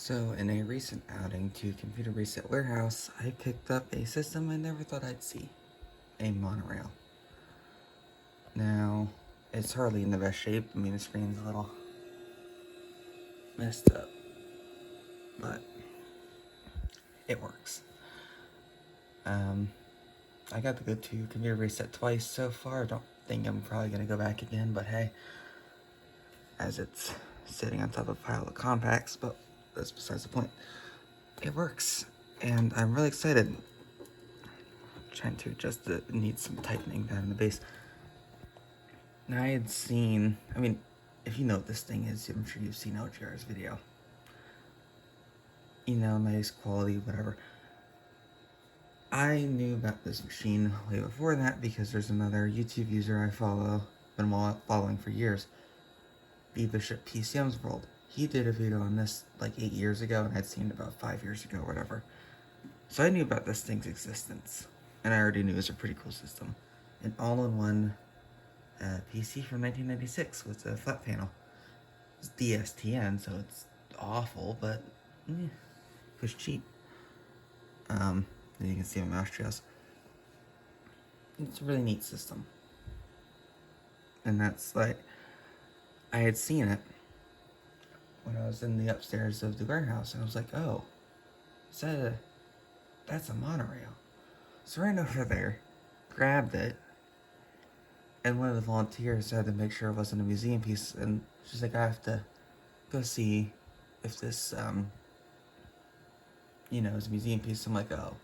So, in a recent outing to Computer Reset Warehouse, I picked up a system I never thought I'd see. A Monorail. Now, it's hardly in the best shape. I mean, the screen's a little messed up, but it works. I got to go to Computer Reset twice so far. I don't think I'm probably going to go back again, but hey, as it's sitting on top of a pile of compacts, but that's besides the point. It works, and I'm really excited. Trying to adjust it needs some tightening down in the base. Now I had seen, if you know what this thing is, I'm sure you've seen LGR's video. You know, nice quality, whatever. I knew about this machine way before that because there's another YouTube user I follow, been following for years, Bishop PCM's World. He did a video on this like 8 years ago, and I'd seen it about 5 years ago or whatever. So I knew about this thing's existence, and I already knew it was a pretty cool system. An all-in-one PC from 1996 with a flat panel. It's DSTN, so it's awful, but it was cheap. You can see my mouse trails. It's a really neat system. And that's like, I had seen it when I was in the upstairs of the warehouse, and I was like, oh, that's a monorail. So I ran over there, grabbed it, and one of the volunteers had to make sure it wasn't a museum piece, and she's like, I have to go see if this, is a museum piece. I'm like, oh,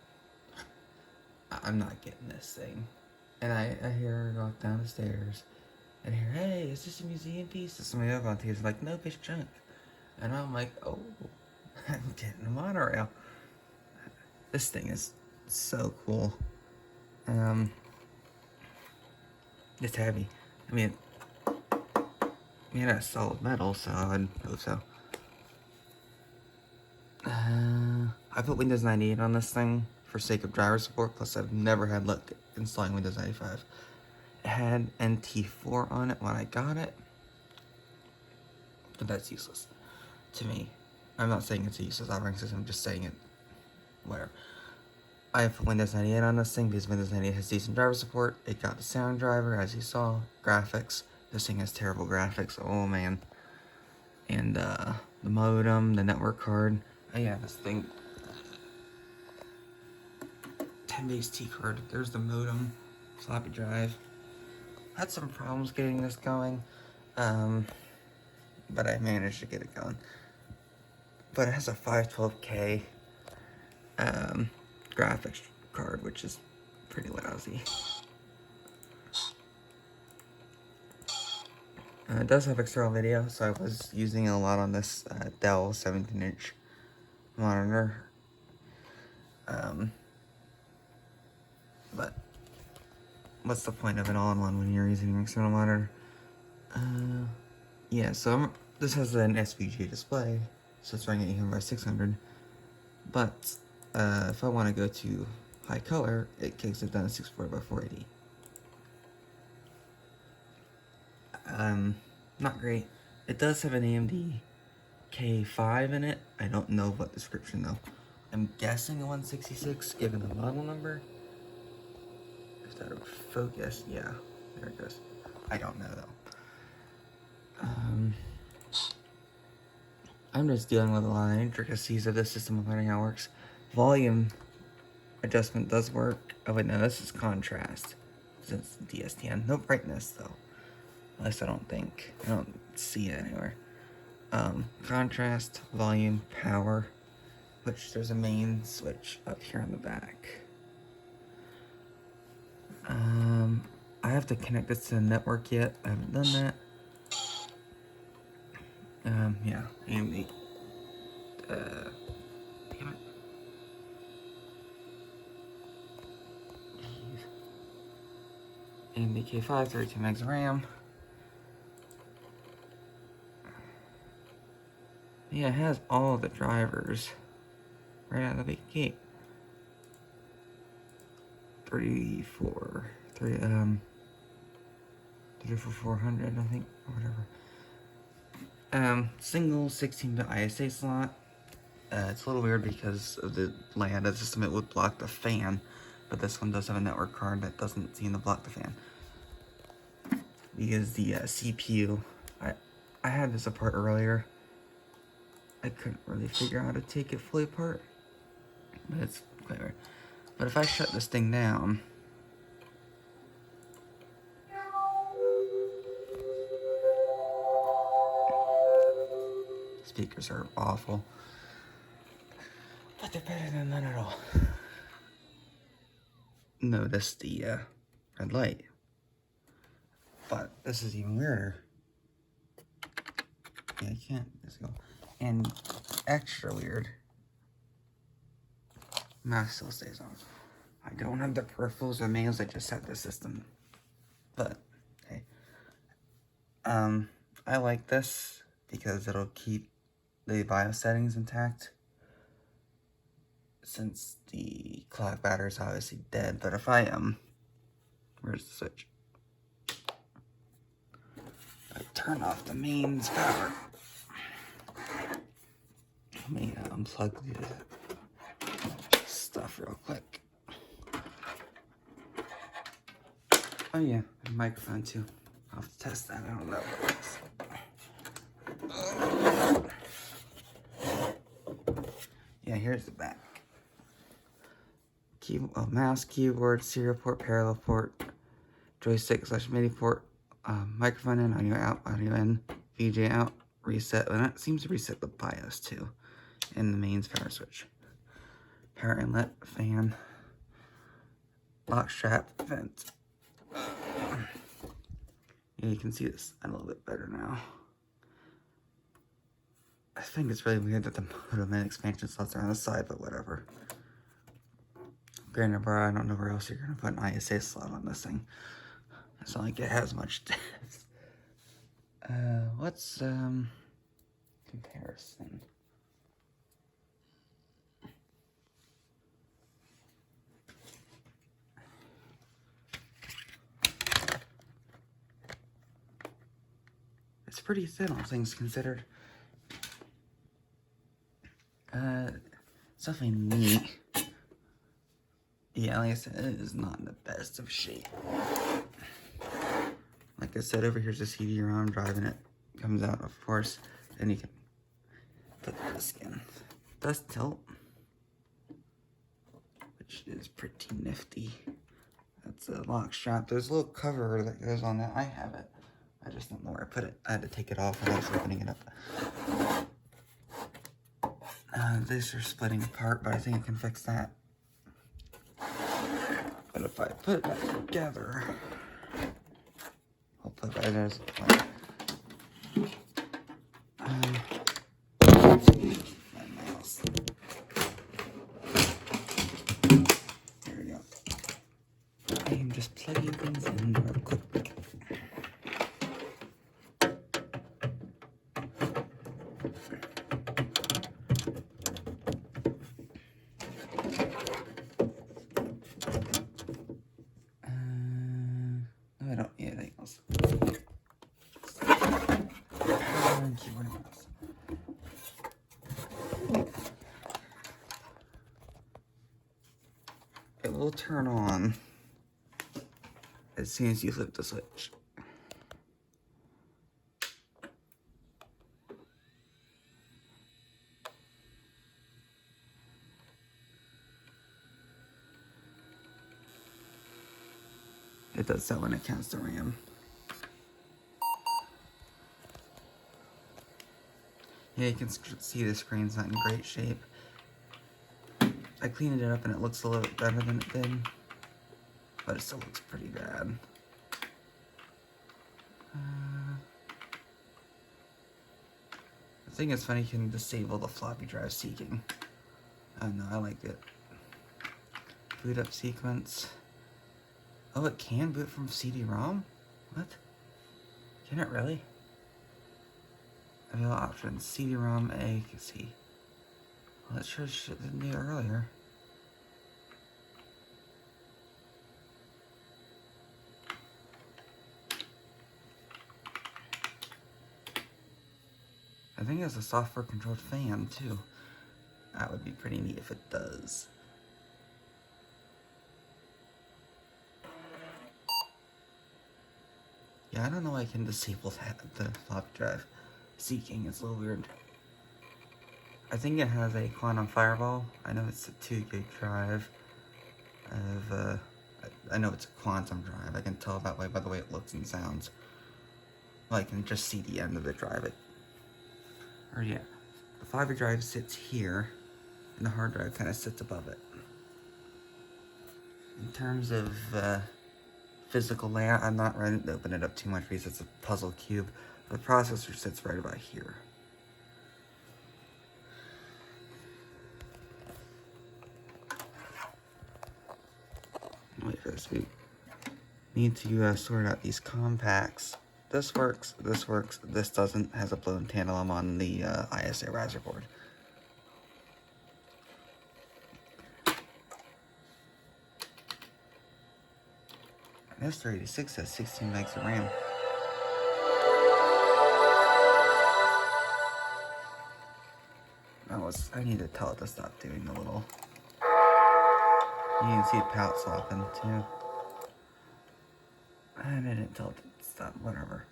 I'm not getting this thing. And I hear her walk down the stairs, and I hear, hey, is this a museum piece? And some of the other volunteers are like, nope, it's junk. And I'm like, oh, I'm getting a monorail. This thing is so cool. It's heavy. That's solid metal, so I'd hope so. I put Windows 98 on this thing for sake of driver support, plus I've never had luck installing Windows 95. It had NT4 on it when I got it, but that's useless to me. I'm not saying it's a useless operating system, I'm just saying it, whatever. I put Windows 98 on this thing because Windows 98 has decent driver support. It got the sound driver, as you saw, graphics. This thing has terrible graphics, oh man. And the modem, the network card. Oh yeah, this thing, 10 base T card. There's the modem, floppy drive. Had some problems getting this going, but I managed to get it going. But it has a 512K graphics card, which is pretty lousy. It does have external video, so I was using it a lot on this Dell 17-inch monitor. But what's the point of an all-in-one when you're using an external monitor? Yeah, so this has an SVGA display, so it's running at 800 by 600. But if I want to go to high color, it kicks it down to 640 by 480. Not great. It does have an AMD K5 in it. I don't know what description though. I'm guessing a 166 given the model number. If that would focus, yeah, there it goes. I don't know though. I'm just dealing with a lot of intricacies of this system and learning how it works. Volume adjustment does work. Oh wait, no, this is contrast. Since DSTN. No brightness though. At least I don't think. I don't see it anywhere. Contrast, volume, power, which there's a main switch up here on the back. I have to connect this to the network yet. I haven't done that. Yeah, AMD. Damn it. AMD K5, 32 megs of RAM. Yeah, it has all the drivers right out of the big gate. 34,400, I think, or whatever. Single 16-bit ISA slot, It's a little weird because of the layout of the system. It would block the fan, but this one does have a network card that doesn't seem to block the fan. Because the CPU, I had this apart earlier. I couldn't really figure out how to take it fully apart, but it's quite weird. But if I shut this thing down, speakers are awful, but they're better than none at all. Notice the red light, but this is even weirder. Yeah, I can't. Let's go. And extra weird, mouse still stays on. I don't have the peripherals or manuals. I just have the system. But hey, I like this because it'll keep the BIOS settings intact. Since the clock battery is obviously dead, but if I where's the switch? I turn off the mains power. Let me unplug the stuff real quick. Oh yeah, the microphone too. I'll have to test that. I don't know what it is. Yeah, here's the back. Mouse, keyboard, serial port, parallel port, joystick / MIDI port, microphone in, audio out, audio in, VJ out, reset, and that seems to reset the BIOS too, and the mains power switch. Power inlet, fan, lock strap, vent. Yeah, you can see this a little bit better now. I think it's really weird that the modem and expansion slots are on the side, but whatever. Granted, bro, I don't know where else you're gonna put an ISA slot on this thing. It's not like it has much depth. What's comparison? It's pretty thin, all things considered. It's definitely neat. Yeah, like I said, it is not in the best of shape. Like I said, over here's a CD-ROM driving it. Comes out, of course. Then you can put the disc in. It does tilt, which is pretty nifty. That's a lock strap. There's a little cover that goes on that. I have it. I just don't know where I put it. I had to take it off when I was opening it up. These are splitting apart, but I think I can fix that. But if I put it back together, I'll put it right there. My mouse. There we go. I am just plugging things in real quick. No, I don't. Yeah, that goes. Keyboard and mouse. It will turn on as soon as you flip the switch. It does that when it counts the RAM. Yeah, you can see the screen's not in great shape. I cleaned it up and it looks a little bit better than it did, but it still looks pretty bad. The thing is funny, you can disable the floppy drive seeking. I don't know, I like it. Boot up sequence. Oh, it can boot from CD-ROM? What? Can it really? Available options. CD-ROM A, C. Well, it sure didn't do it earlier. I think it's a software-controlled fan, too. That would be pretty neat if it does. Yeah, I don't know why I can disable the floppy drive. Seeking, it's a little weird. I think it has a quantum fireball. I know it's a 2 gig drive. I know it's a quantum drive. I can tell that way by the way it looks and sounds. Well, I can just see the end of the drive. Or yeah, the floppy drive sits here, and the hard drive kind of sits above it. In terms of physical layout, I'm not ready to open it up too much because it's a puzzle cube. The processor sits right about here. Wait for this. We need to sort out these compacts. This works, this doesn't. Has a blown tantalum on the ISA riser board. This 386 has 16 megs of RAM. I need to tell it to stop doing the little... You can see it pout swapping too. And I didn't tell it to stop, whatever.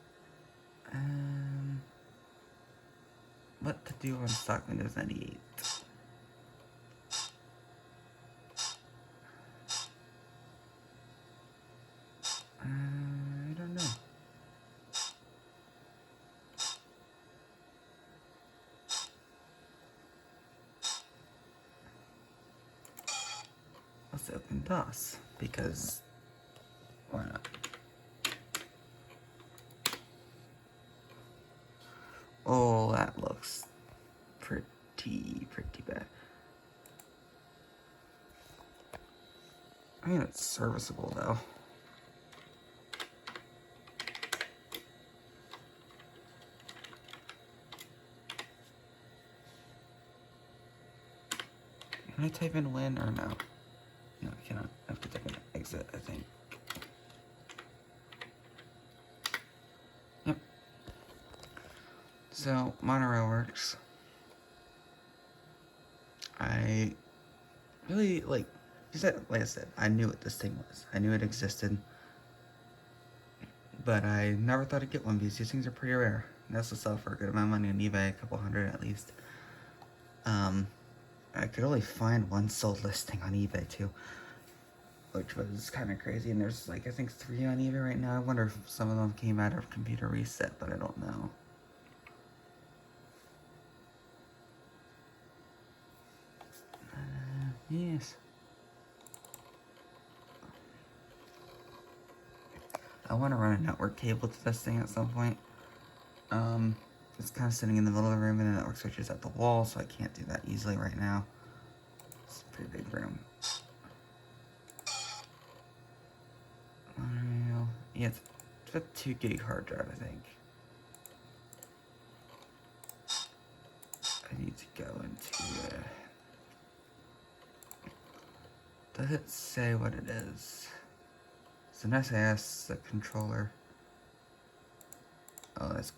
What to do on stock Windows 98? I don't know. Let's open DOS, because why not? Oh, that looks pretty bad. I mean, it's serviceable though. Can I type in win or no? No, I cannot. I have to type in exit, I think. Yep. So, Monorail works. I really, like I said, I knew what this thing was. I knew it existed. But I never thought I'd get one because these things are pretty rare. They also sell for a good amount of money on eBay, a couple hundred at least. I could only find one sold listing on eBay too, which was kind of crazy. And there's like, I think 3 on eBay right now. I wonder if some of them came out of computer reset, but I don't know. Yes. I want to run a network cable to this thing at some point. It's kind of sitting in the middle of the room and the network switch is at the wall, so I can't do that easily right now. It's a pretty big room. Monorail. Yeah, it's a 2 gig hard drive, I think. I need to go into Does it say what it is? It's an SAS, a controller. Oh, that's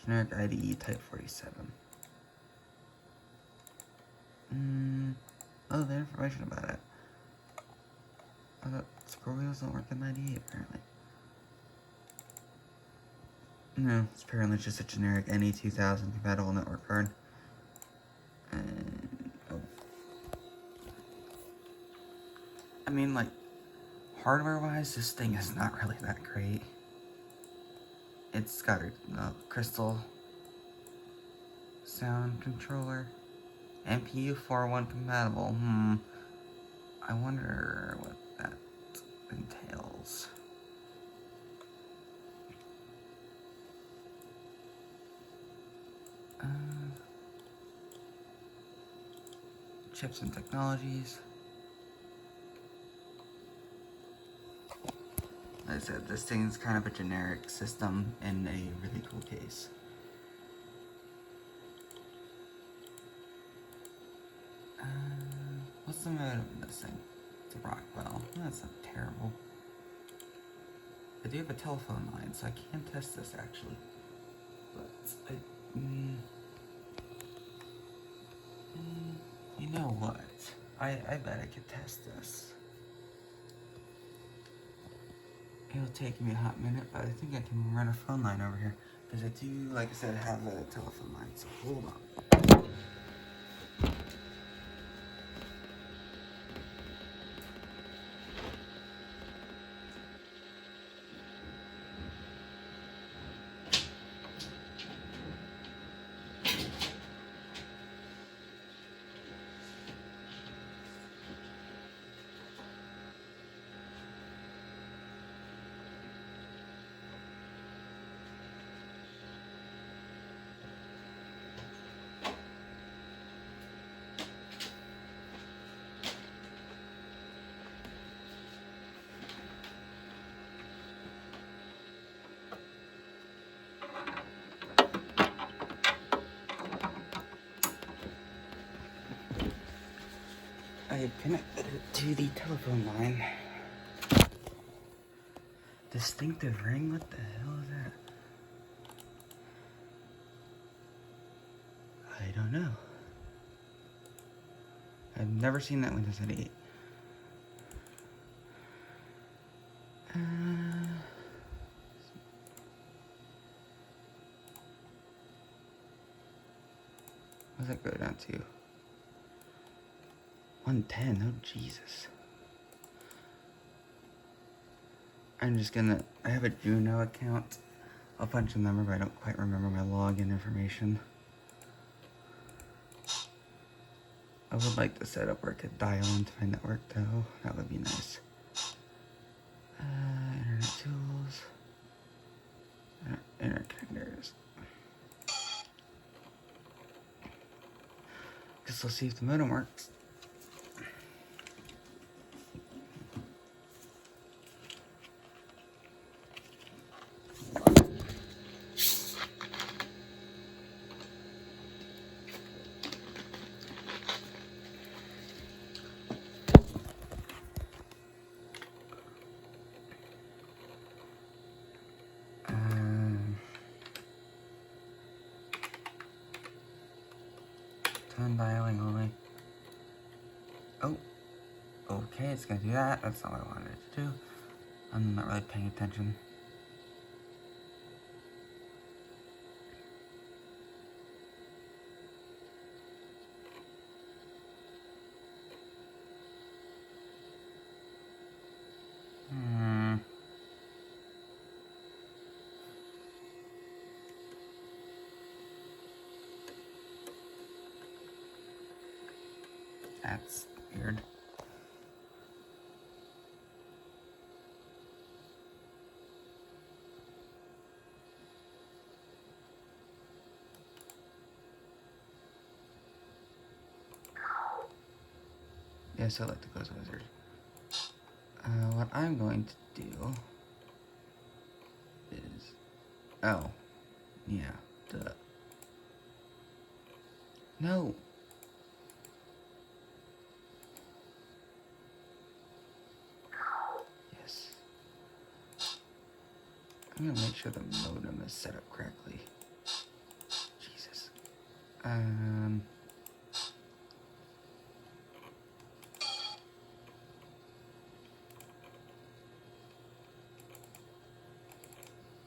generic IDE type 47. Oh, the information about it. I thought scroll wheels don't work in 98 apparently. No, it's apparently just a generic NE2000 compatible network card. And, oh. I mean, like, hardware-wise, this thing is not really that great. It's got a crystal sound controller. MPU 4.1 compatible. I wonder what that entails. Chips and technologies. Like I said, this thing's kind of a generic system in a really cool case. What's the mode of this thing? It's a Rockwell. That's not terrible. I do have a telephone line, so I can test this actually. But You know what? I bet I could test this. It'll take me a hot minute, but I think I can run a phone line over here. Because I do, like I said, have a telephone line, so hold on. I have connected it to the telephone line. Distinctive ring? What the hell is that? I don't know. I've never seen that Windows 98. What does that go down to? 110, oh Jesus. I'm just gonna, I have a Juno account. I'll punch a number, but I don't quite remember my login information. I would like to set up where I could dial into my network though. That would be nice. Internet tools. Interconnectors. Guess we'll see if the modem works. Tone dialing only. Oh, okay, it's gonna do that. That's not what I wanted it to do. I'm not really paying attention. That's weird. Yes, I like to close wizard. What I'm going to do is, oh, yeah, duh. No. Yes. I'm gonna make sure the modem is set up correctly. Jesus.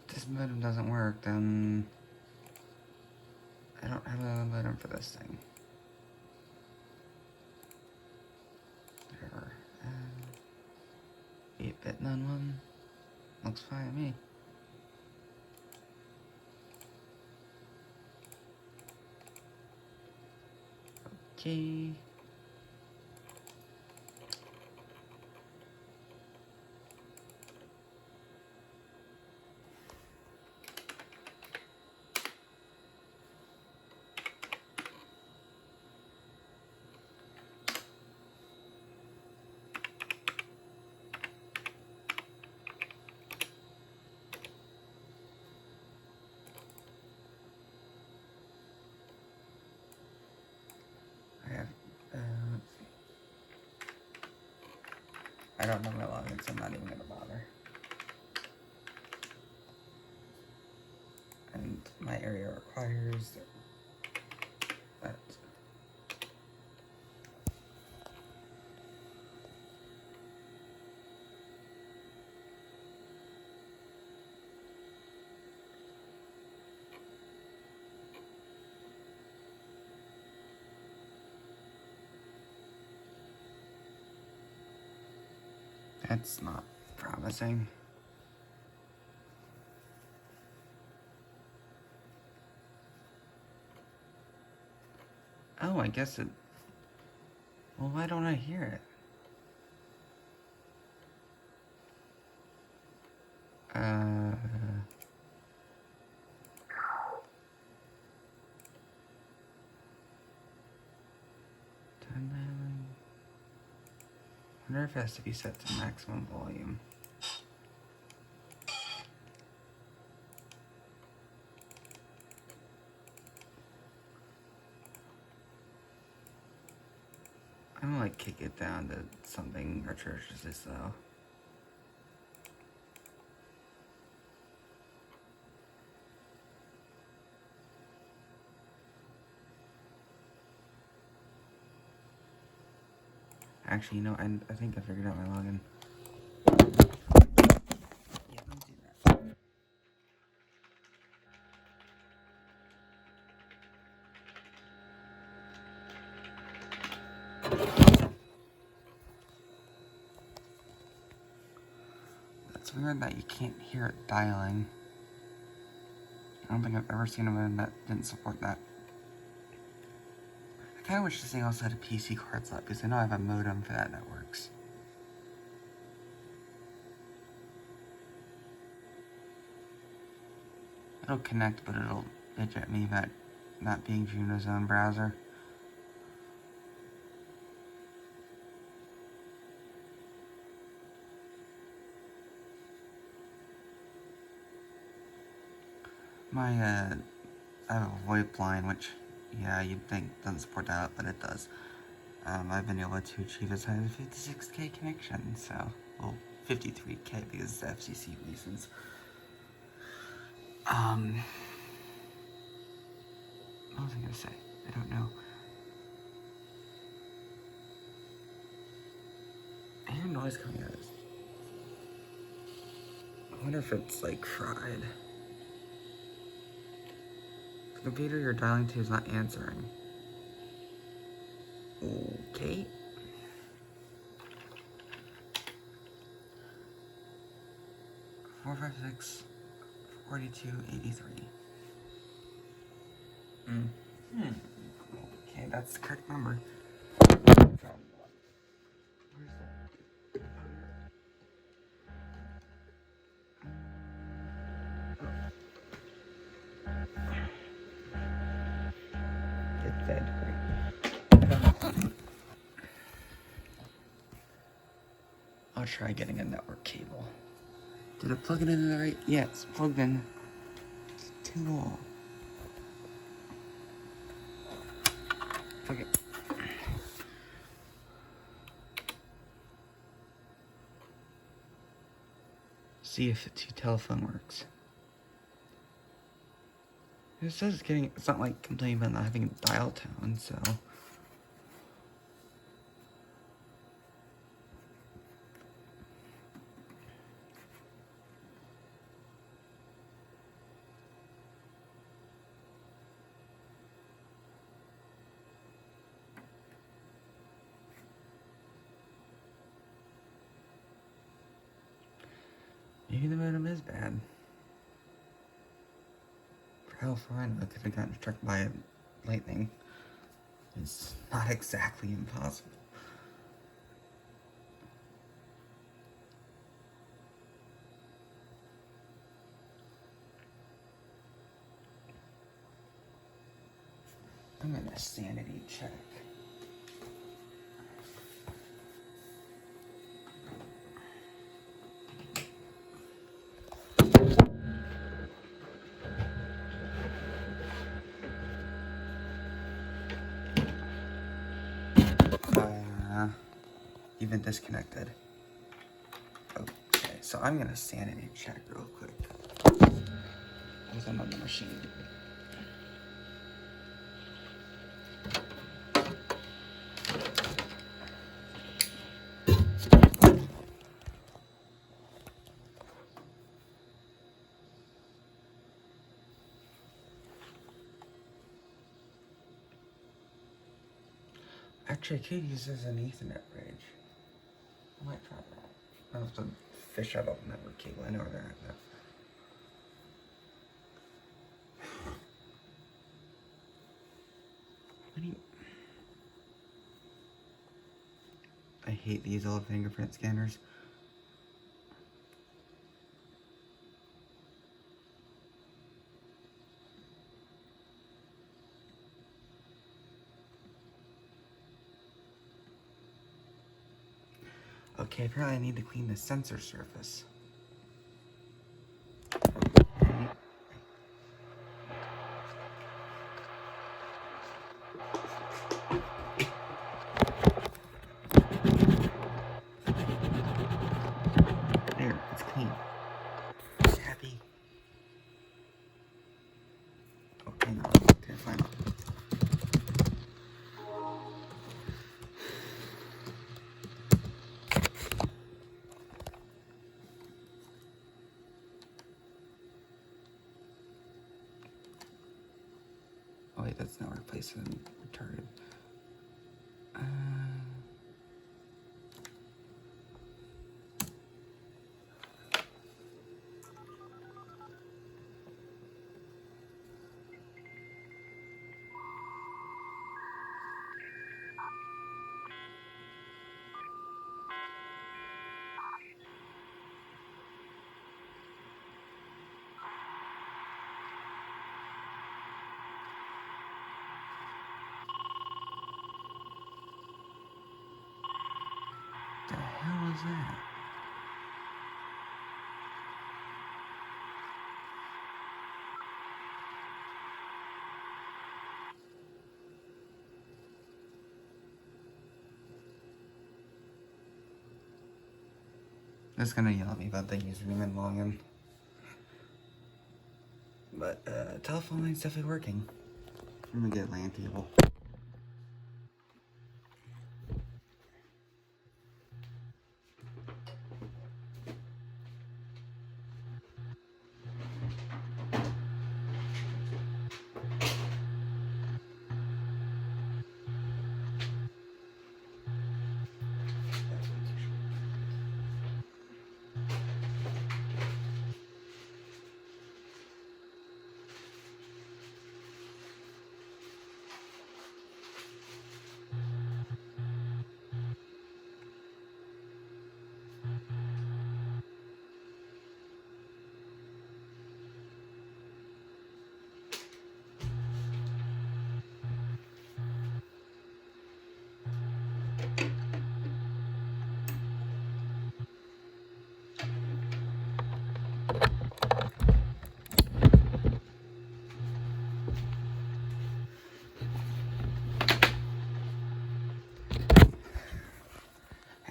If this modem doesn't work, then I don't have a modem for this thing. Whatever. 8-bit none one. Looks fine to me. Okay. Let's see. I don't know my login, so I'm not even gonna bother. And my area requires that It's not promising. Oh, I guess it... Well, why don't I hear it? I wonder if it has to be set to maximum volume. I'm gonna like kick it down to something atrocious though. Actually, you know, I think I figured out my login. Yeah, let me do that. It's weird that you can't hear it dialing. I don't think I've ever seen a modem that didn't support that. I kind of wish this thing also had a PC card slot, because I know I have a modem for that works. It'll connect, but it'll bitch at me about not being Juno's own browser. I have a VoIP line, which, yeah, you'd think doesn't support that, but it does. I've been able to achieve as high as a 56K connection, so, well, 53K because of FCC reasons. What was I gonna say? I don't know. I hear noise coming out of this. I wonder if it's, like, fried. The computer you're dialing to is not answering. Okay. Four, 5, 6, 42, 83. Okay, that's the correct number. It's dead. Great. I'll try getting a network cable. Did it plug it in the right? Yeah, it's plugged in to the wall. Okay. See if the telephone works. It says it's not like complaining about not having a dial tone, so. Maybe the modem is bad. For how far I know, it could have gotten struck by lightning. It's not exactly impossible. I'm gonna sanity check. Even disconnected. Okay, so I'm gonna sanity check real quick with another machine. Actually, I could use this as an Ethernet bridge. I might try that. I'll have to fish out all the network cable. I know where they're at though. I hate these old fingerprint scanners. Okay, probably need to clean the sensor surface. There, it's clean. Happy. Okay, no, okay, fine. Oh wait, that's not replacing retarded. The hell is that? It's gonna yell at me about the username and login. But, telephone line's definitely working. I'm gonna get LAN cable.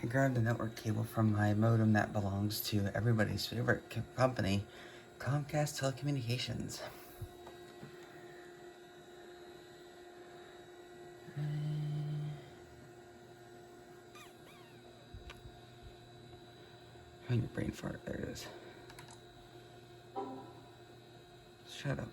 I grabbed the network cable from my modem that belongs to everybody's favorite company, Comcast Telecommunications. Having a brain fart. There it is. Shut up.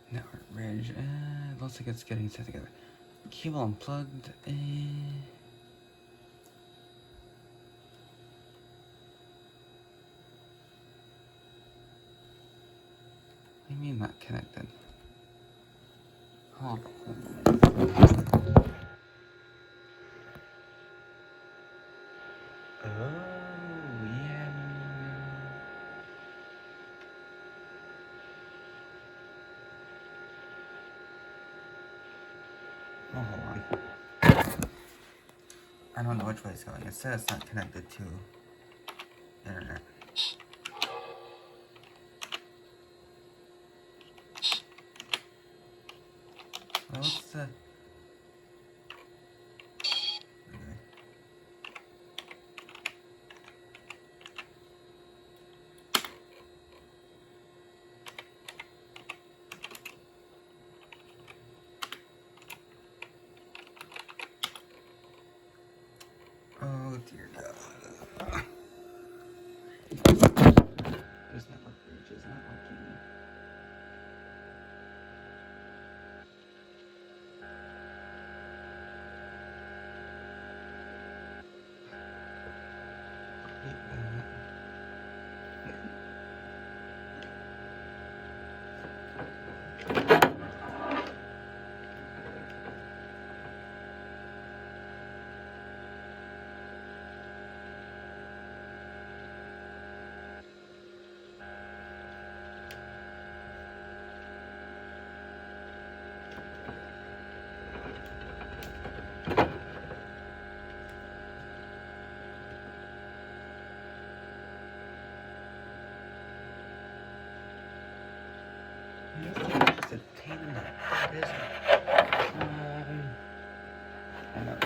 Network bridge. Looks like it's getting set together. Cable unplugged. What do you mean not connected? Hold on. Oh, yeah. Oh, hold on. I don't know which way it's going. It says it's not connected to internet. Well, what's the... Okay. Oh dear God. It's just a pain in the butt, isn't it? I know.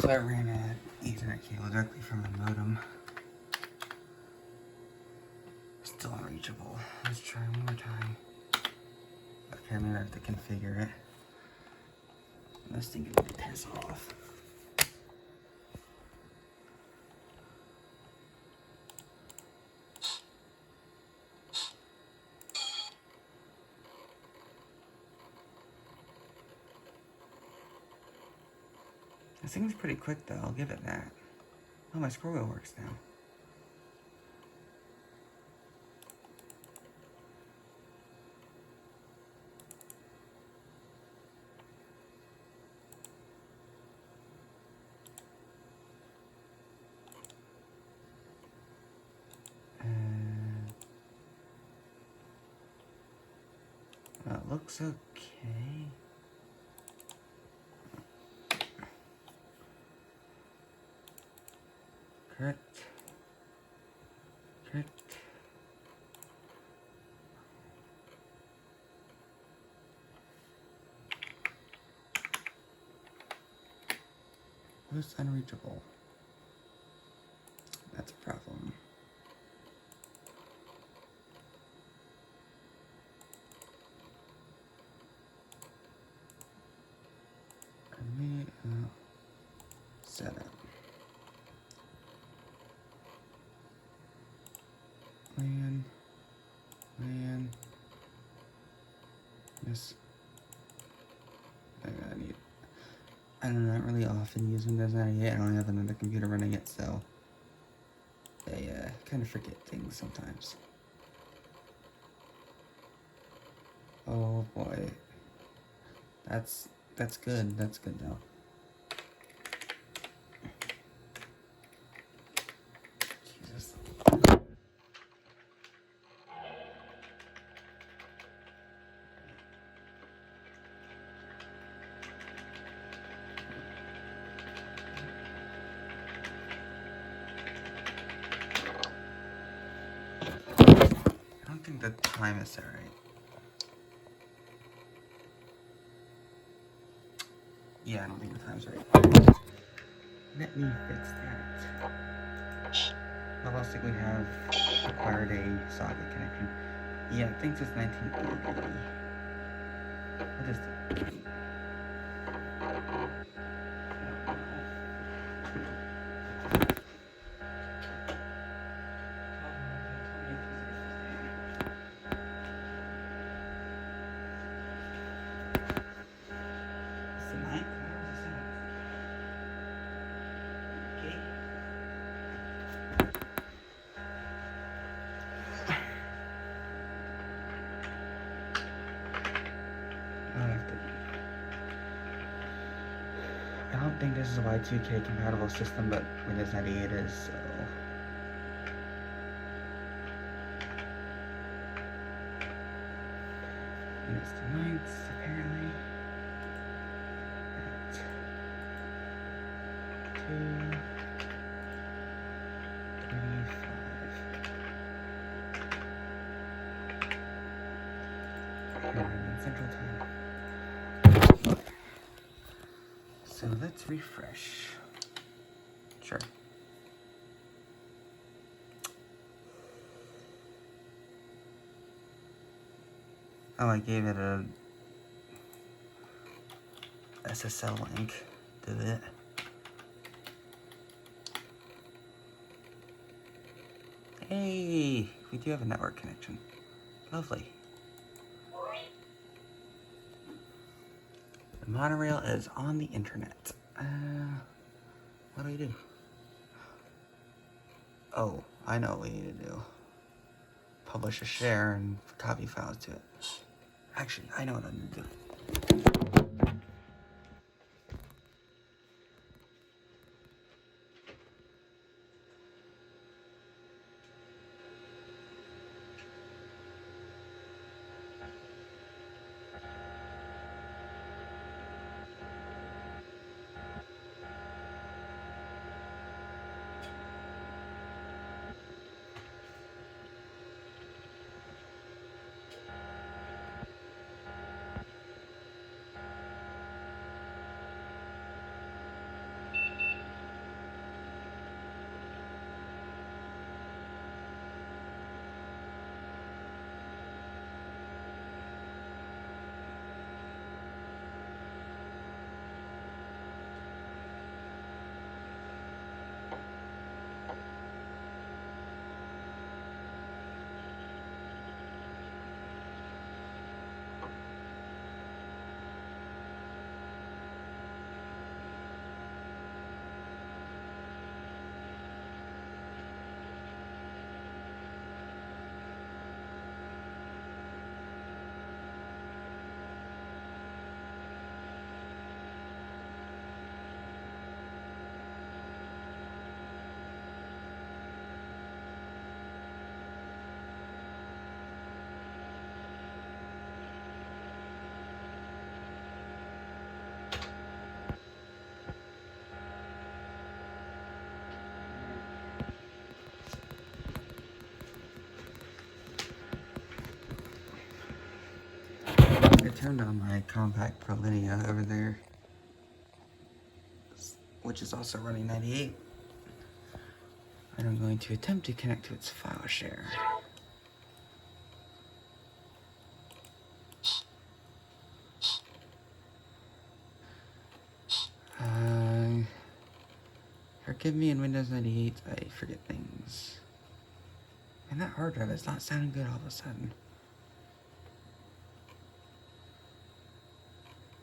So I ran an Ethernet cable directly from the modem. Still unreachable. Let's try one more time. Okay, I'm gonna have to configure it. This thing can piss off. This thing's pretty quick though, I'll give it that. Oh, my scroll wheel works now. Well, it looks okay. Correct. Correct. Who's unreachable? That's a problem. Setup. LAN. Yes. I'm not really often using Windows 98. I don't have another computer running it, so I kind of forget things sometimes. Oh boy. That's good. That's good though. Jesus. I don't think the time is set right. Yeah, I don't think the time's right. Let me fix that. How else did we have acquired a socket connection? Yeah, I think it's 1980. What is it? It's the 9th? Or is it 7th? Okay. I don't think this is a Y2K compatible system, but Windows 98 is, so... And it's the 9th, apparently. At 2:25. And Central Time. So let's refresh. Sure. Oh, I gave it a SSL link, did it? Hey, we do have a network connection. Lovely. The monorail is on the internet. What do we do? Oh, I know what we need to do. Publish a share and copy files to it. Actually, I know what I'm gonna do. I turned on my compact Pro Linea over there, which is also running 98. And I'm going to attempt to connect to its file share. Forgive me, in Windows 98, I forget things. And that hard drive is not sounding good all of a sudden.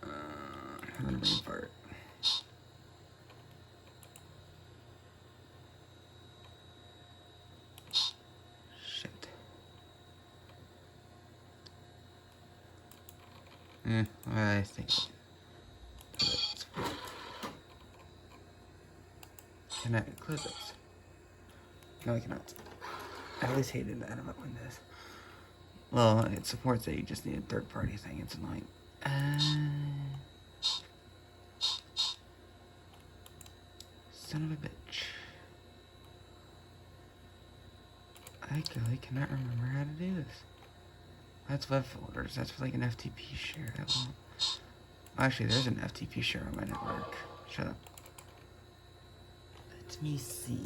I'm gonna restart. Shit. I think. Can I close this? No, I cannot. I always hated that about Windows. Well, it supports it, you just need a third-party thing. It's annoying. Son of a bitch. I really cannot remember how to do this. That's web folders. That's like an FTP share. Actually, there's an FTP share on my network. Shut up. Let me see.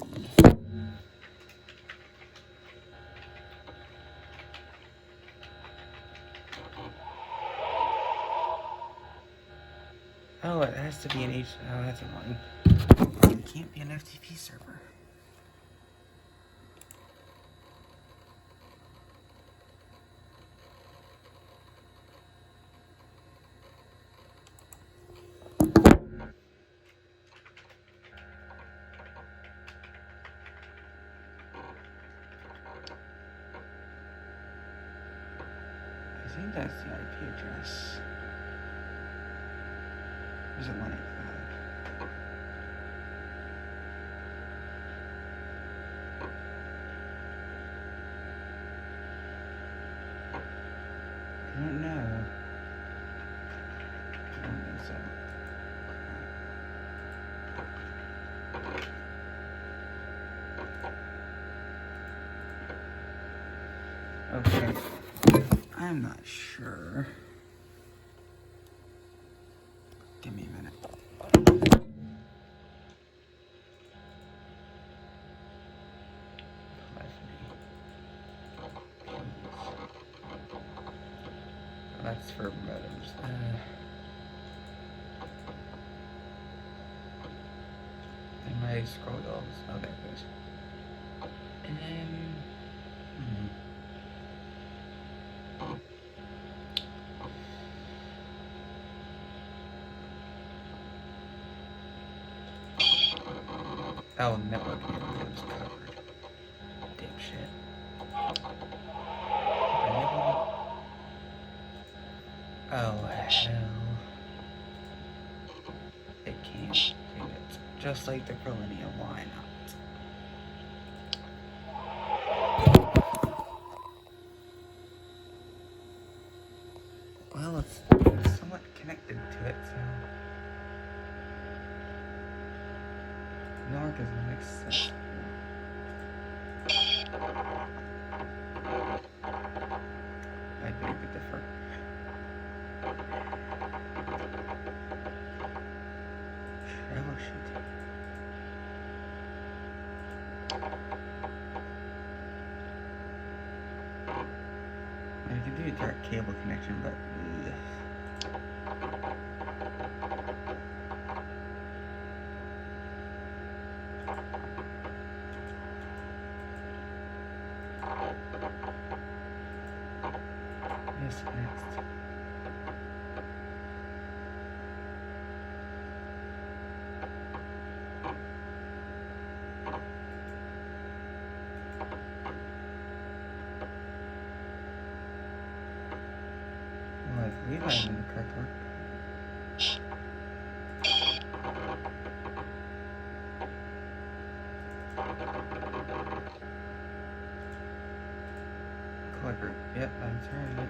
Oh, it has to be an H. Oh, that's annoying. It can't be an FTP server. I think that's the IP address. Is it 185? I don't know. I don't think so. Okay. I'm not sure. Give me a minute. That's for modems. And my scroll goals. Oh, there it goes. Oh, network name is covered. Dipshit. Oh, hell. It can't do it. Just like the Millennium, why not? Well, it's somewhat connected to it, so... Nor doesn't make sense. I beg to differ. Troubleshoot. I can do a direct cable connection, but... Yes, next. Well, I believe I'm in the correct one. Clicker. Yep, I'm turning it.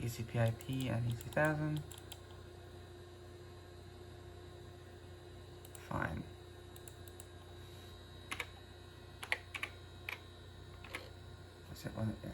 TCP/IP NE2000. Fine. What's it one there?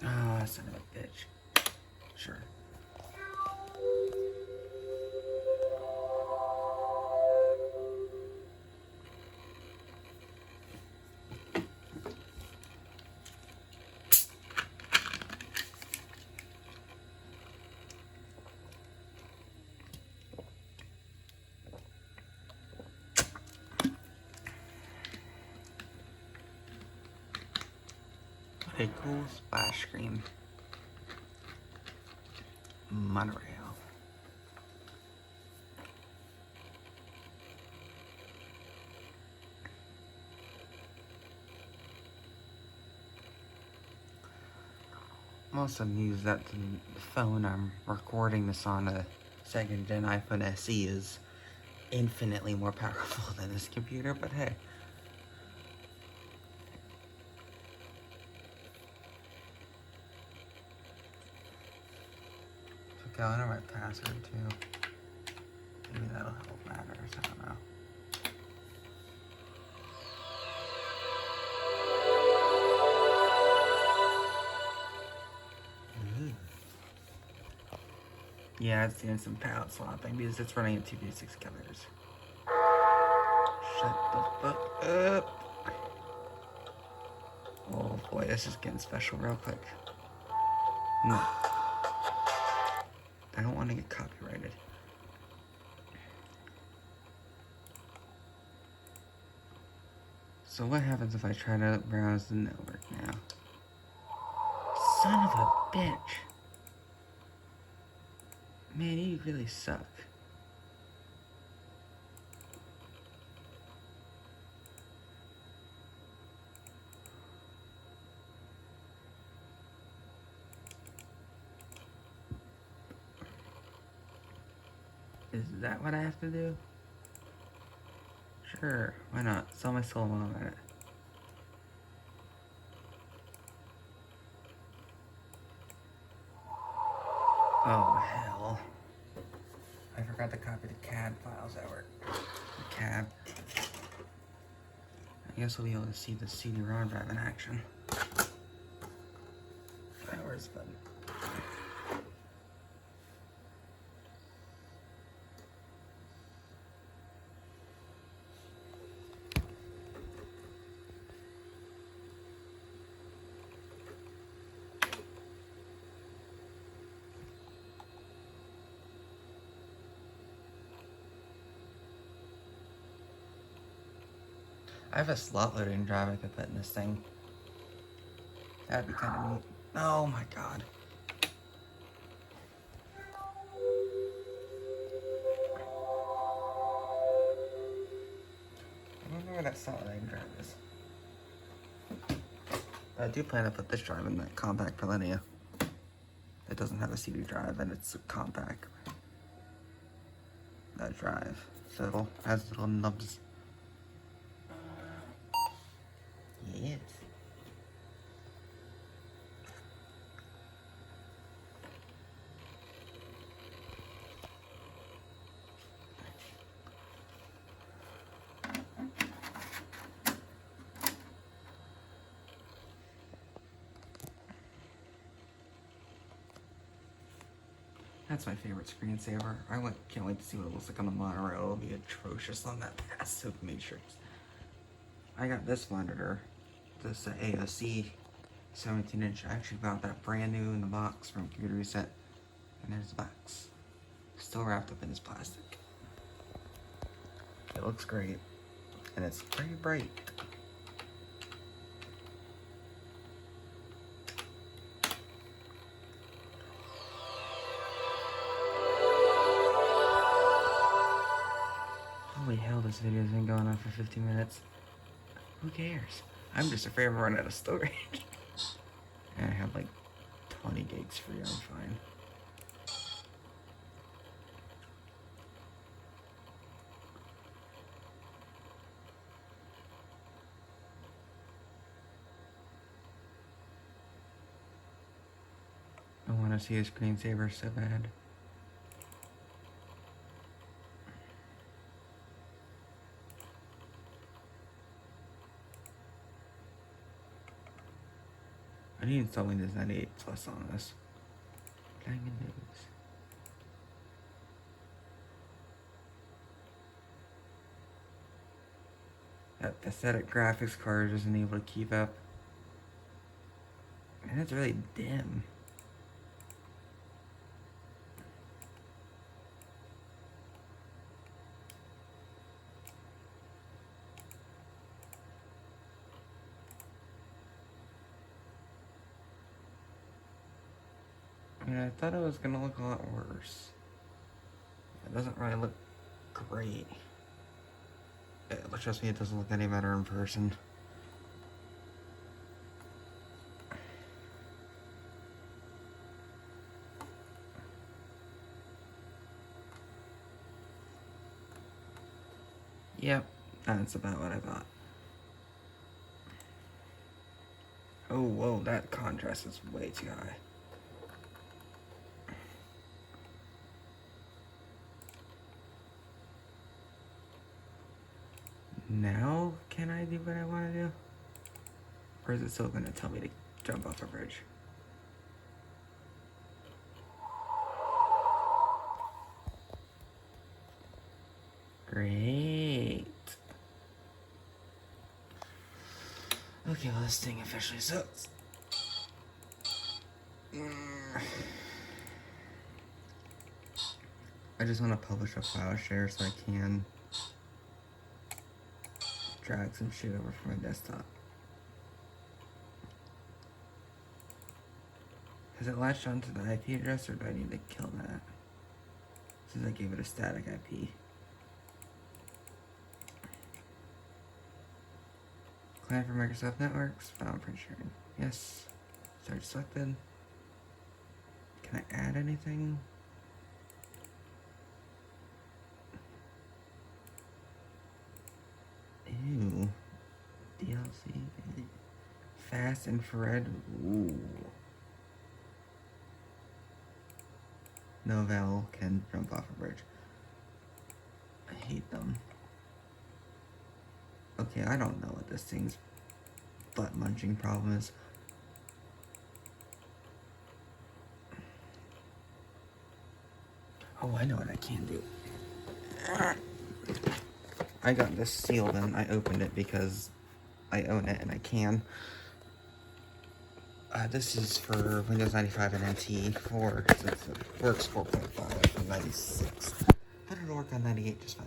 Ah, son of a bitch. Sure. What a cool splash screen. Monorail. I'm also amused that the phone I'm recording this on, a second gen iPhone SE, is infinitely more powerful than this computer, but hey. Took out my password too. Maybe that'll help matters, I don't know. Yeah, it's doing some palette swapping because it's running at 256 colors. Shut the fuck up. Oh boy, this is getting special real quick. No. I don't want to get copyrighted. So what happens if I try to browse the network now? Son of a bitch. Man, you really suck. Is that what I have to do? Sure, why not? Sell my soul while I'm at it. Oh, hell. I forgot to copy the CAD files that were... The CAD. I guess we'll be able to see the CD-ROM drive in action. Where's the button? I have a slot loading drive I could put in this thing. That'd be kind of neat. Oh my god. I don't know where that slot loading drive is. I do plan to put this drive in that compact Millennia. It doesn't have a CD drive and it's a compact. That drive. So it'll has little nubs. Yes. That's my favorite screensaver. Can't wait to see what it looks like on the Monorail. It'll be atrocious on that massive matrix. I got this monitor, this AOC 17-inch. I actually got that brand new in the box from Computer Reset. And there's the box. Still wrapped up in this plastic. It looks great. And it's pretty bright. Holy hell, this video's been going on for 50 minutes. Who cares? I'm just afraid I'm running out of storage. And I have like 20 gigs free, I'm fine. I want to see a screensaver so bad. I need to install Windows 98 Plus on this. Diamond news. That pathetic graphics card isn't able to keep up. And it's really dim. I mean, I thought it was gonna look a lot worse. It doesn't really look great. Trust me, it doesn't look any better in person. Yep, that's about what I thought. Oh, whoa, that contrast is way too high. Now, can I do what I want to do? Or is it still going to tell me to jump off a bridge? Great. Okay, well, this thing officially sucks. I just want to publish a file share so I can drag some shit over from my desktop. Has it latched onto the IP address or do I need to kill that? Since I gave it a static IP. Client for Microsoft Networks, file print sharing. Yes. Search selected. Can I add anything? Fast infrared. Ooh. No Val can jump off a bridge. I hate them. Okay, I don't know what this thing's butt munching problem is. Oh, I know what I can do. I got this sealed and I opened it because I own it and I can. This is for Windows 95 and NT 4, so it works 4.5 from 96. But it'll work on 98 just fine.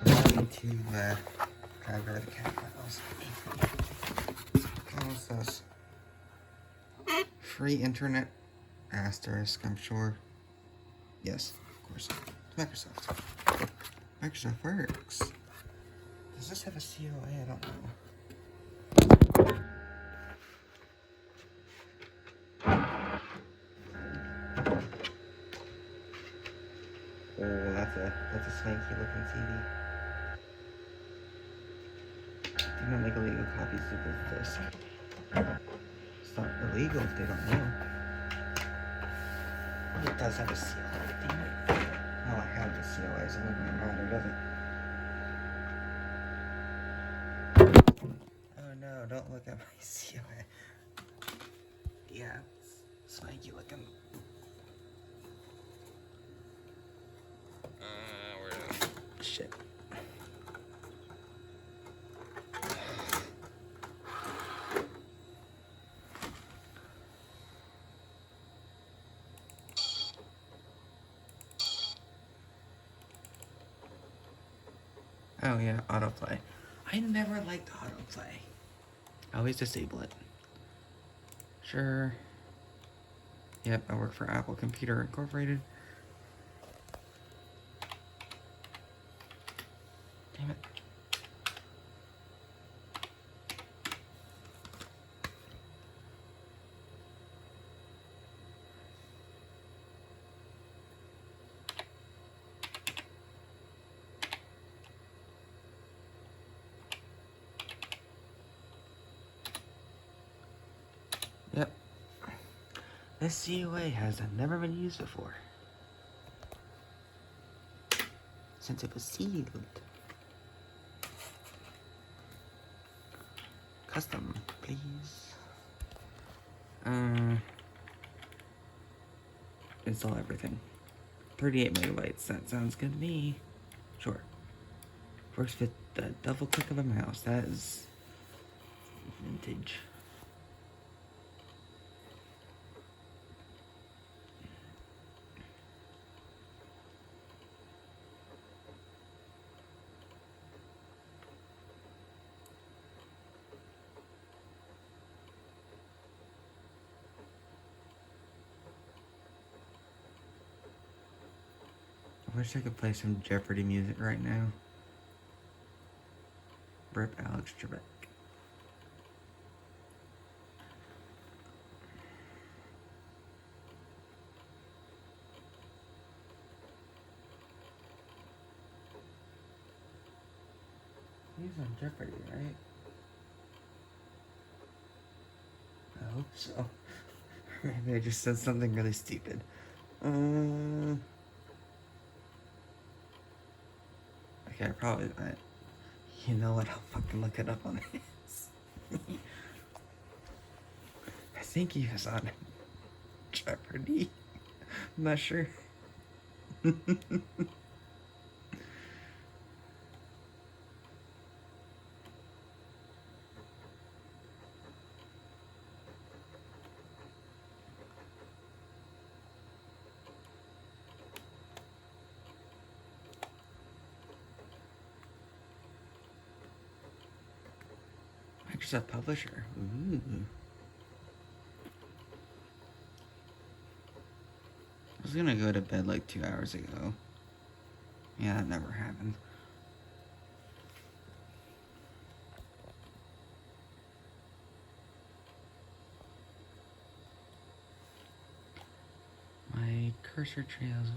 I'm going to grab rid of the cat files. What was this? Free internet asterisk, I'm sure. Yes, of course. It's Microsoft. Microsoft works. Does this have a COA? I don't know. Oh, that's a swanky looking CD. Do not make illegal copies of the disc. It's not illegal if they don't know. Oh, it does have a COA, damn it. Oh, I have the COA, so it doesn't matter, does it? Oh no, don't look at my COA. Yeah, it's swanky looking. Where is it? Shit. Oh yeah, autoplay. I never liked autoplay. I always disable it. Sure. Yep, I work for Apple Computer Incorporated. Damn it. Yep. This COA has never been used before. Since it was sealed. Custom, please. Install everything. 38 megabytes, that sounds good to me. Sure. Works with the double click of a mouse. That is vintage. I wish I could play some Jeopardy music right now. Rip Alex Trebek. He's on Jeopardy, right? I hope so. Maybe I just said something really stupid. Okay, probably not. You know what? I'll fucking look it up on this. I think he was on Jeopardy. I'm not sure. Microsoft Publisher. Ooh. I was gonna go to bed like 2 hours ago. Yeah, that never happened. Microsoft Cursor trails.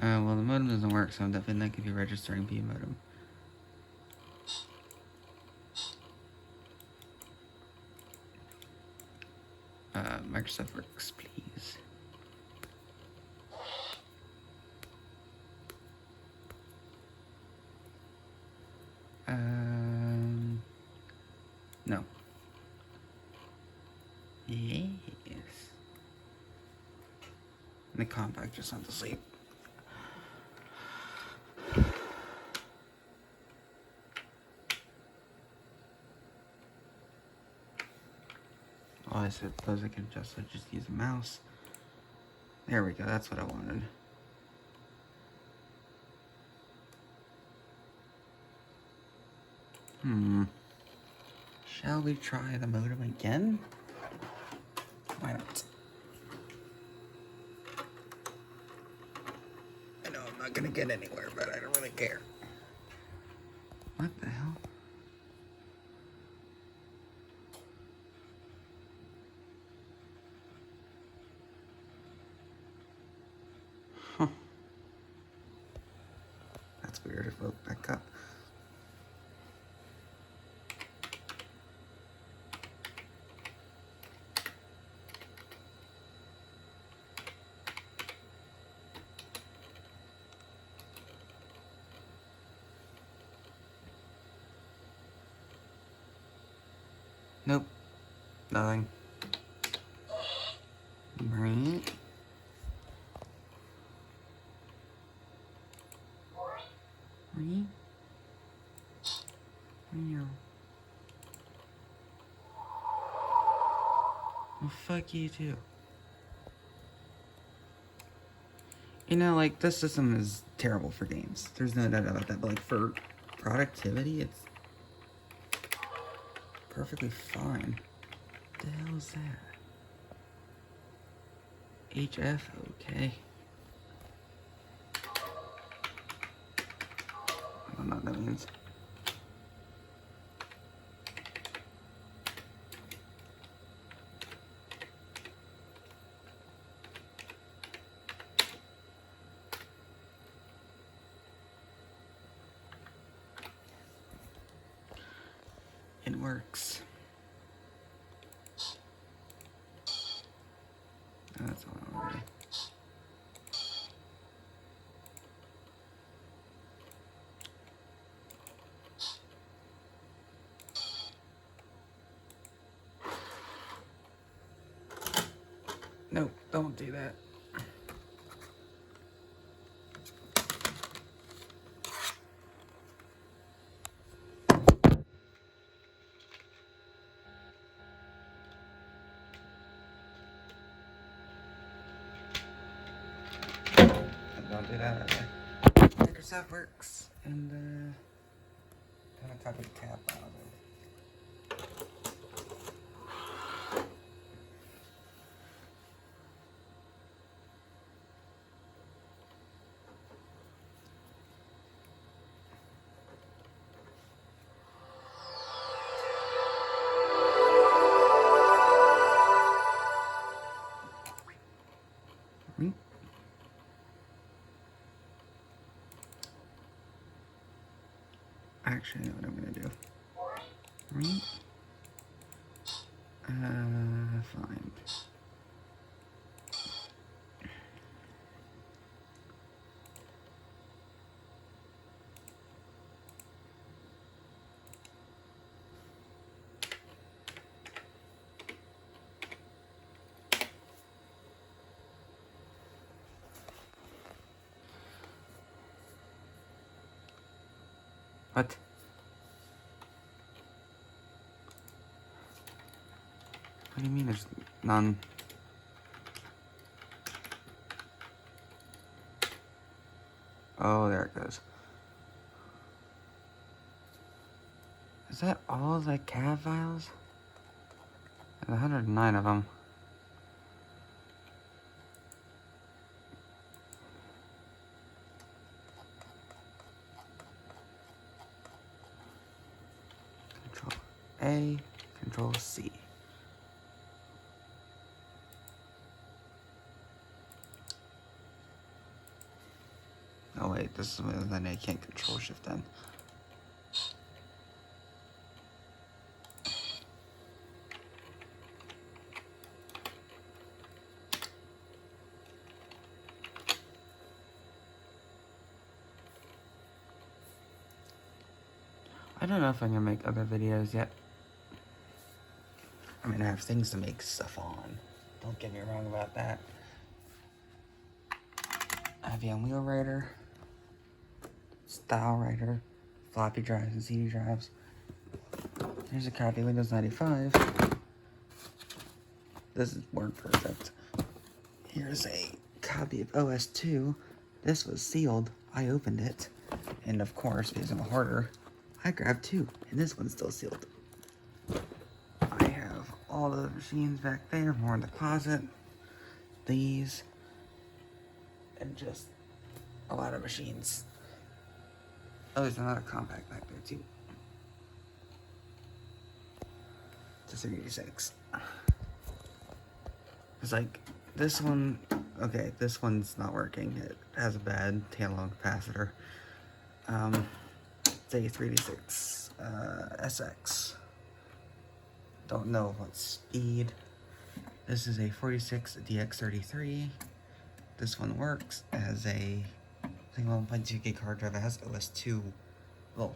Well, the modem doesn't work, so I'm definitely not going to be registering P modem. Microsoft Works, please. No. Yes. And the compact just went to sleep. Oh, I suppose I can just use a mouse. There we go, that's what I wanted. Shall we try the modem again? Why not? I know I'm not gonna get anywhere, but I don't really care. What the hell? Huh. That's weird. It woke back up. Nope. Nothing. Right. Right. Meow. Well, fuck you too. You know, like, this system is terrible for games. There's no doubt about that, but, like, for productivity, it's perfectly fine. What the hell is that? HF? Okay. I don't know what that means. It works. That's all I want to do. Nope, don't do that. Don't do that either. Microsoft Works. And, gonna type a tab out of it. Actually, I know what I'm gonna do. Right? Find. What? What do you mean there's none? Oh, there it goes. Is that all the CAV files? There's 109 of them. Control A, Control C. Oh wait, this is then I can't Control Shift then. I don't know if I'm gonna make other videos yet. I mean, I have things to make stuff on. Don't get me wrong about that. I have a wheel writer, style writer, floppy drives and CD drives. Here's a copy of Windows 95. This is word perfect. Here's a copy of OS 2. This was sealed. I opened it. And of course, because I'm a hoarder, I grabbed two. And this one's still sealed. I have all the machines back there, more in the closet. These. And just a lot of machines. Oh, there's another compact back there too. It's a 386. It's like, this one, okay, this one's not working. It has a bad standalone capacitor. It's a 386 SX. Don't know what speed. This is a 46 DX33. This one works as a single 1.2 gig hard drive. It has OS 2. Well,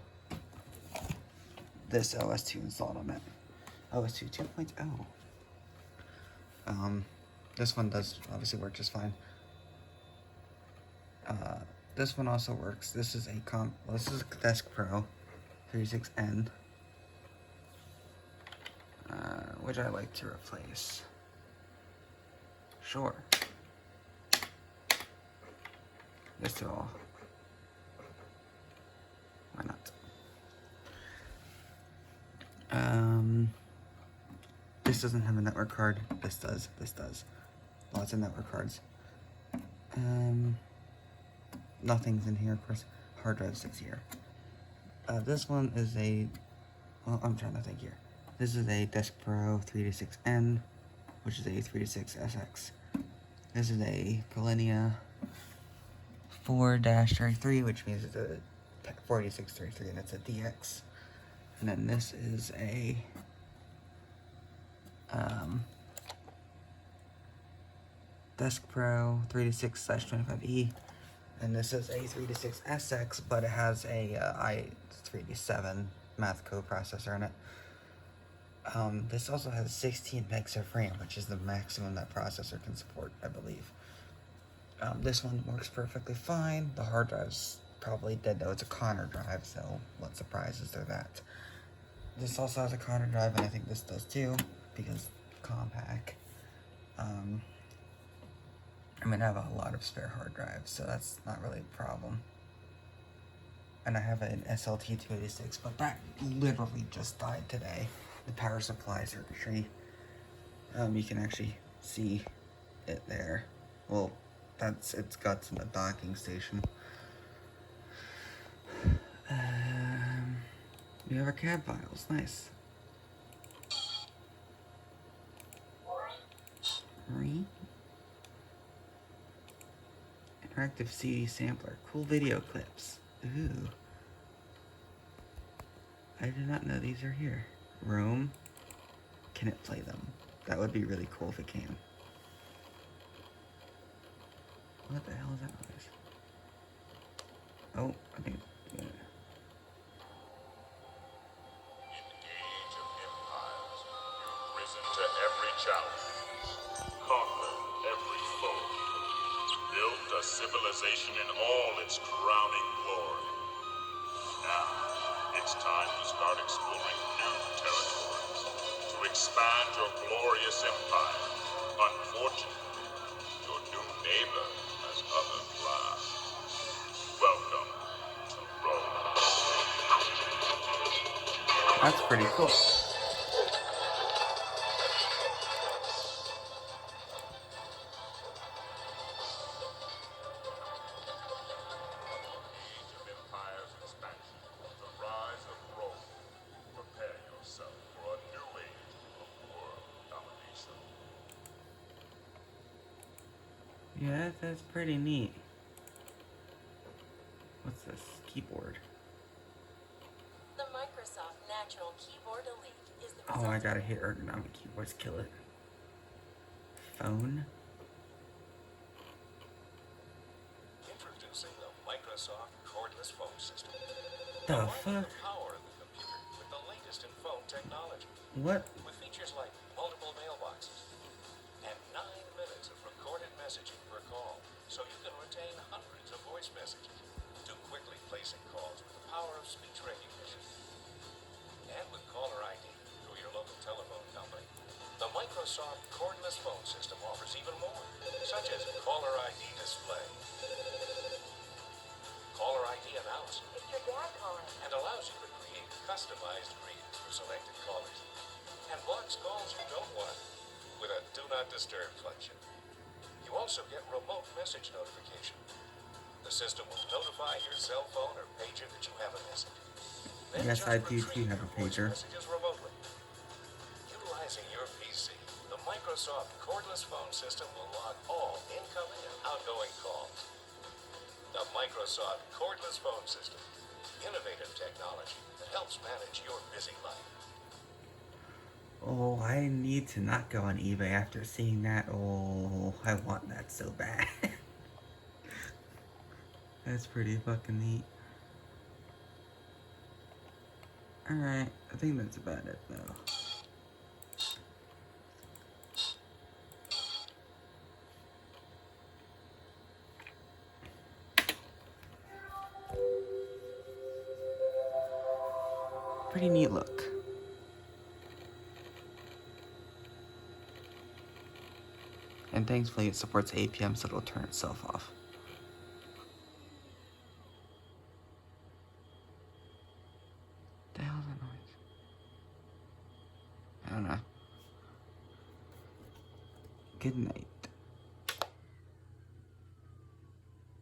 this OS 2 installed on it. OS 2 2.0. This one does obviously work just fine. This one also works. This is a this is a Desk Pro 36N, which I like to replace. Sure. Just to all. Why not? This doesn't have a network card. This does. This does. Lots of network cards. Nothing's in here, of course. Hard drive 6 here. This one is a, well, I'm trying to think here. This is a Desk Pro 386N, which is a 386SX. This is a Pollinia 4-33, which means it's a 4633 and it's a DX. And then this is a Desk Pro 386/25E, and this is a 386SX, but it has a i3D7 math code processor in it. This also has 16 megs of RAM, which is the maximum that processor can support, I believe. This one works perfectly fine. The hard drive's probably dead though. It's a Connor drive, so what surprises are that? This also has a Connor drive, and I think this does too, because compact. I mean, I have a lot of spare hard drives, so that's not really a problem. And I have an SLT 286, but that literally just died today. The power supply circuitry. You can actually see it there. Well, it's got some docking station. We have our CAD files, nice. Interactive CD sampler, cool video clips. Ooh. I did not know these are here. Roam. Can it play them? That would be really cool if it can. What the hell is that noise? Oh, I think. Yeah. To every challenge, conquered every foe, built a civilization in all its crowning glory. Now, it's time to start exploring new territories to expand your glorious empire. Unfortunately, your new neighbor has other plans. Welcome to Rome. That's pretty cool. Age of Empire's expansion, the rise of Rome. Prepare yourself for a new age of world domination. Yeah, that's pretty neat. What's this? Keyboard. The Microsoft Natural Keyboard Elite is the Oh, result I gotta hit ergonomic keyboards, kill it. Phone? Introducing the Microsoft cordless phone system. The Combining fuck? the power of the computer with the latest in phone technology. What? With features like multiple mailboxes and 9 minutes of recorded messaging per call, so you can retain hundreds of voice messages to quickly placing calls with the power of speech recognition. And with caller ID through your local telephone company, the Microsoft cordless phone system offers even more, such as caller ID display, caller ID announce, It's your dad calling. and allows you to create customized greetings for selected callers, and blocks calls you don't want with a Do Not Disturb function. You also get remote message notification. The system will notify your cell phone or pager that you have a message. Then Yes, just I do too retrieve have your a voice pager. messages remotely. Utilizing your PC, the Microsoft cordless phone system will log all incoming and outgoing calls. The Microsoft cordless phone system. Innovative technology that helps manage your busy life. Oh, I need to not go on eBay after seeing that. Oh, I want that so bad. That's pretty fucking neat. Alright, I think that's about it though. Pretty neat look. And thankfully it supports APM, so it'll turn itself off. The hell's that noise? I don't know. Good night.